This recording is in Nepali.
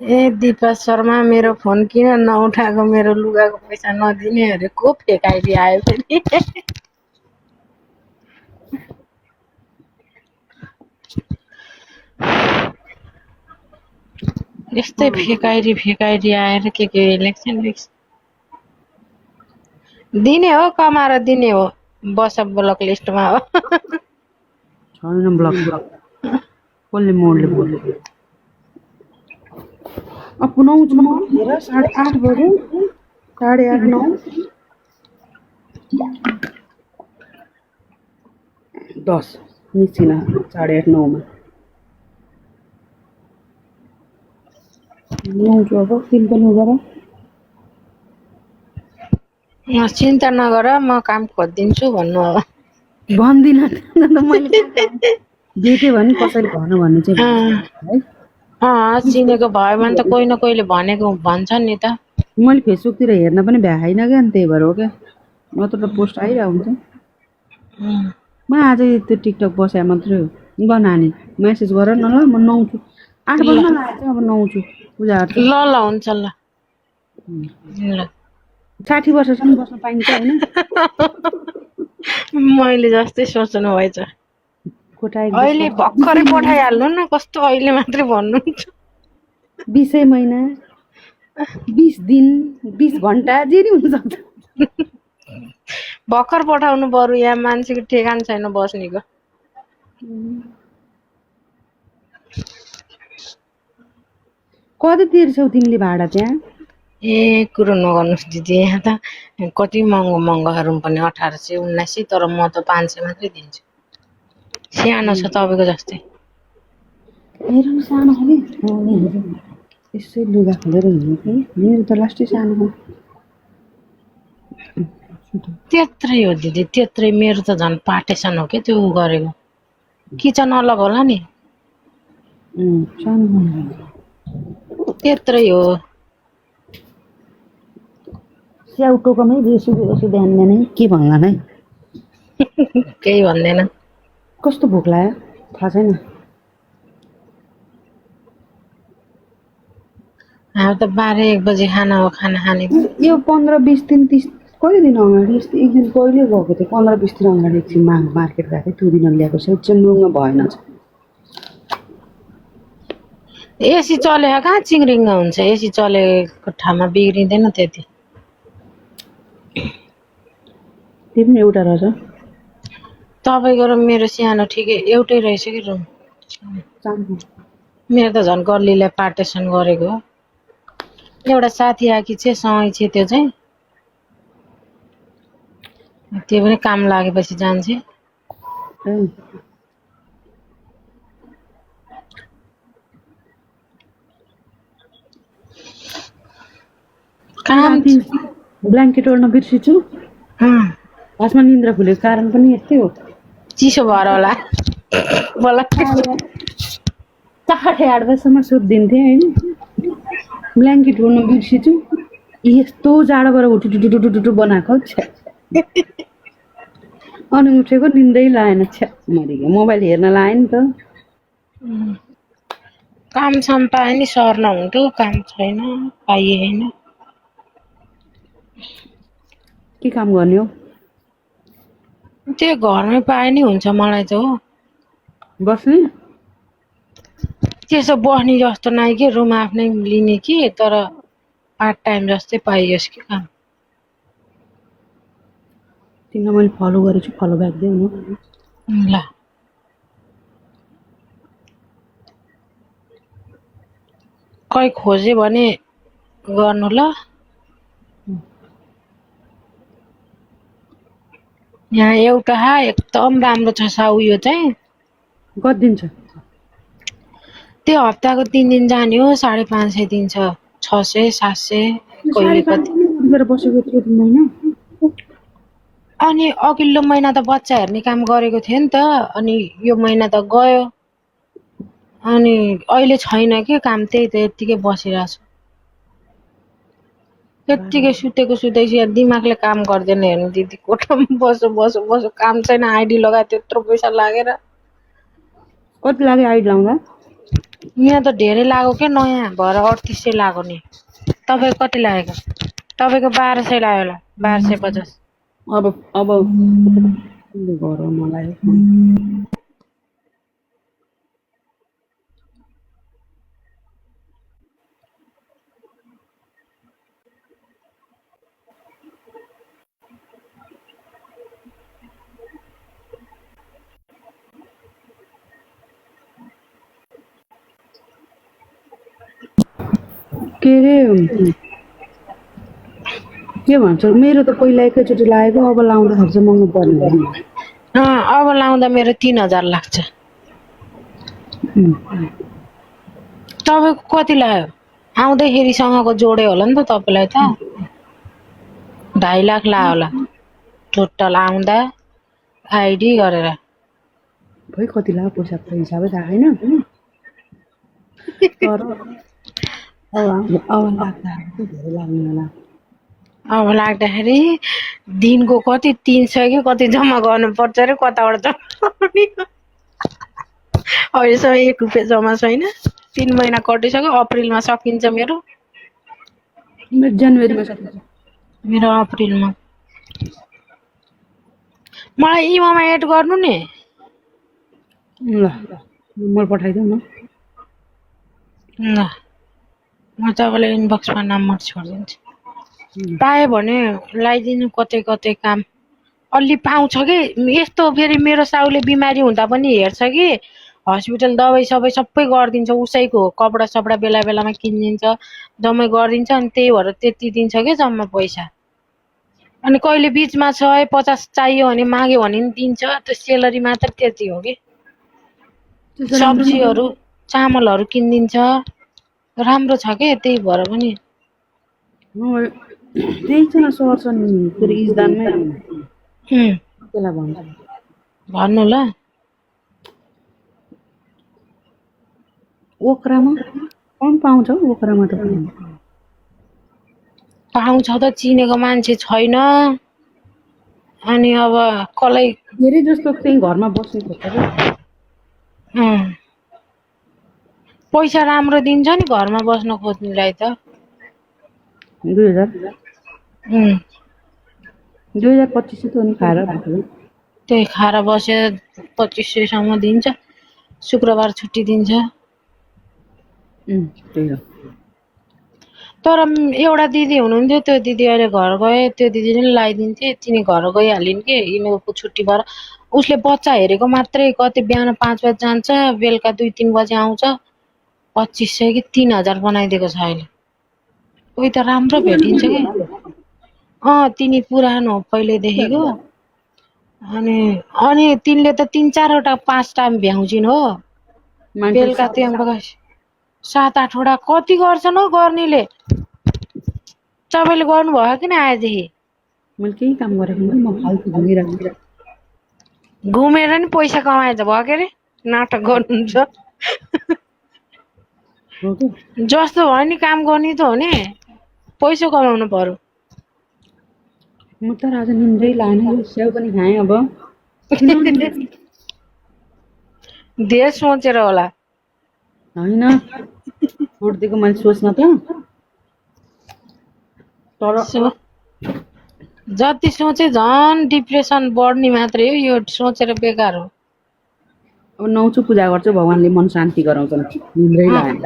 ए दिपा शर्मा मेरो फोन किन नउठाएको मेरो लुगाको पैसा नदिने अरे को फेकाइदिए आयो फेरि यस्तै फेकाइदी आएर के इलेक्सन दिने हो कमाएर दिने हो बस ब्लक लिस्टमा हो छैन ब्लक कसले मोडले बोल्यो पुनाउँछ म हेर 8:30 बज्यो 8:30 9 10 निस्किन 8:30 9 मा नुहाउँछु अब तिमी पनि गर चिन्ता नगर म काम खोजिदिन्छु भन्नु हो भन्दिन त मैले भेट्यो भने कसैले भन भन्ने चाहिँ है चिनेको भयो भने त कोही न कोहीले भनेको भन्छन् नि त मैले फेसबुकतिर हेर्न पनि भ्याइन क्या नि त्यही भएर हो क्या नत्र त पोस्ट आइरहेको हुन्छ म आज त्यो टिकटक बस्या मात्रै हो ल नानी मेसेज गर न ल म नुहाउँछु 8 बज्न लाग्यो अब नुहाउँछु पूजा गर्छु ल हुन्छ ल 60 वर्षसम्म बस्न पाइन्छ हैन मैले जस्तै सोच्नु भएछ अहिले भर्खरै पठाइहाल्नु न कस्तो अहिले मात्रै भन्नुहुन्छ 20 महिना 20 दिन 20 घण्टा जे नि हुन सक्छ भर्खर पठाउनु पर्यो यहाँ मान्छेको ठेगान छैन बस्नेको कति तिर्छौ तिमीले भाडा त्यहाँ ए कुरो नगर्नुहोस् दिदी यहाँ त कति महँगो रुम पनि 1800 1900 तर म त 500 मात्रै दिन्छु सानो छ तपाईँको जस्तै मेरो सानो हो नि यसै लुगा खोलेर हिँड्नु कि मेरो त लास्टै सानो हो त्यत्रै हो दिदी त्यत्रै मेरो त झन् पार्टेसन हो के त्यो गरेको किचन अलग होला नि सानो त्यत्रै हो स्याउ टोकमै बेसी ध्यान दिने के भन्ला नै केही भन्दैन कस्तो भोक लाग्यो थाहा छैन अब त 12-1 बजे खाना हो खाना खाने यो 15-20 दिन 30 कहिले दिन अगाडि यस्तो एक दिन पहिले गएको थिएँ 15-20 दिन अगाडि एकछिन मार्केट गएको थिएँ त्यो दिन ल्याएको छ चिम्रुङमा भएन एसी चले कहाँ चिङ्रिङ्ग हुन्छ एसी चलेको ठाउँमा बिग्रिँदैन त्यति त्यो पनि एउटा रहेछ तपाईँको र मेरो सानो ठिकै एउटै रहेछ कि रुम मेरो त झन् गल्लीलाई पार्टेसन गरेको एउटा साथी आकी चाहिँ सँगै छ त्यो चाहिँ त्यो पनि काम लागेपछि जान्छ काम ब्ल्याङ्केट ओढ्न बिर्सिछु खासमा निन्द्रा खुलेको कारण पनि यस्तै हो चिसो भएर होला 8:30 बजीसम्म सुत्दिन्थेँ होइन ब्ल्याङ्केट ओढ्न बिर्सिछु यस्तो जाडोबाट उठु बनाएको अनि उठेको निन्दै लागेन मोबाइल हेर्न लाग्यो नि त काम साम पाए नि सर्न हुन्थ्यो काम छैन पाइएन के काम गर्ने हो त्यो घरमै पाए नि हुन्छ मलाई त हो बस्ने त्यसो बस्ने जस्तो नै कि रुम आफ्नै लिने कि तर पार्ट टाइम जस्तै पाइयोस् कि काम तिमीलाई मैले फलो गरेछु फलो ब्याक देऊ न ल कहीँ खोज्यो भने गर्नु ल यहाँ एउटा एकदम राम्रो छ सा उयो चाहिँ कति दिन छ त्यो हप्ताको 3 दिन जाने हो 550 दिन्छ 600 700 कहिले कति बसेको थियो महिना अनि अघिल्लो महिना त बच्चा हेर्ने काम गरेको थियो नि त अनि यो महिना त गयो अनि अहिले छैन के काम त्यही त यतिकै बसिरहेको छु यतिकै सुतेको दिमागले काम गर्दैन हेर्नु दिदी कोठामा बसो काम छैन आइडी लगाए त्यत्रो पैसा लागेर कति लाग्यो आइडी लाउँदा यहाँ त धेरै लाग्यो के नयाँ भएर 3800 लाग्यो नि तपाईको कति लागेको तपाईको 1200 लाग्यो होला 1250 अब गरौँ मलाई के अरे के भन्छ मेरो त पहिला एकैचोटि लागेको अब लाउँदाखेरि चाहिँ महँगो पर्ने अब लाउँदा मेरो 3000 लाग्छ तपाईको कति लाग्यो आउँदैखेरिसँगको जोडे होला नि त तपाईलाई त 2.5 लाख लाग्यो होला टोटल आउँदा आइडी गरेर खै कति लाग्यो पैसा त हिसाबै थाहा छैन तर अब लाग्दाखेरि धेरै लाग्ने होला अब लाग्दाखेरि दिनको कति 300 कि कति जम्मा गर्नुपर्छ रे कताबाट जम्मा अहिलेसम्म 1 रुपियाँ जम्मा छैन 3 महिना कटिसक्यो अप्रिलमा सकिन्छ मेरो जनवरीमा सकिन्छ मेरो अप्रिलमा मलाई इमामा एड गर्नु नि ल नम्बर पठाइदेऊ न ल म तपाईँलाई इनबक्समा नम्बर छोडिदिन्छु पाएँ भने लगाइदिनु कतै कतै काम अलि पाउँछ कि यस्तो फेरि मेरो साउले बिमारी हुँदा पनि हेर्छ कि हस्पिटल दबाई सबै सबै गरिदिन्छ उसैको कपडा सपडा बेला बेलामा किनिदिन्छ जम्मै गरिदिन्छ अनि त्यही भएर त्यति दिन्छ कि जम्मा पैसा अनि कहिले बिचमा 150 चाहियो भने माग्यो भने नि दिन्छ त्यो सेलरी मात्र त्यति हो कि सब्जीहरू चामलहरू किनिदिन्छ राम्रो छ के त्यही भएर पनि त्यही छ न सर्छ नि फेरि इजदानमै त्यसलाई भन्छ भन्नु ल ओखरामा कम पाउँछ ओखरामा त पाउँछ त चिनेको मान्छे छैन अनि अब कसलाई धेरै जस्तो चाहिँ घरमा बस्नु खोज्छ पैसा राम्रो दिन्छ नि घरमा बस्न खोज्नेलाई त 2025 त नि खाएर त्यही खाएर बसे 2500 सम्म दिन्छ शुक्रबार छुट्टी दिन्छ तर एउटा दिदी हुनुहुन्थ्यो त्यो दिदी अहिले घर गए त्यो दिदीले नि लगाइदिन्थे तिनी घर गइहालिन् के यिनीहरूको छुट्टी भएर उसले बच्चा हेरेको मात्रै कति बिहान 5 बजे जान्छ बेलुका 2-3 बजे आउँछ 2500 कि 3000 बनाइदिएको छ अहिले कोही त राम्रो भेटिन्छ कि तिनी पुरानो पहिले देखेको अनि तिनले त 3-4 वटा 5 टाइम भ्याउँछिन् हो बेलुका त्यहाँबाट 7-8 वटा कति गर्छन् हो गर्नेले तपाईँले गर्नुभयो किन आएदेखि मैले केही काम गरेको म फाल्तु घुमिरहेको घुमेर नि पैसा कमाएछ भयो के अरे नाटक गर्नुहुन्छ जस्तो भयो नि काम गर्ने त हो नि पैसा कमाउनु पर्यो म त आज निन्द्रै लाग्ने स्याउ पनि खाएँ अब धेरै सोचेर होला होइन छोडिदिएको मैले सोच्न त तर जति सोचे झन् डिप्रेसन बढ्ने मात्रै हो यो सोचेर बेकार हो अब नुहाउँछु पूजा गर्छु भगवानले मन शान्ति गराउँछन् निन्द्रै लाग्यो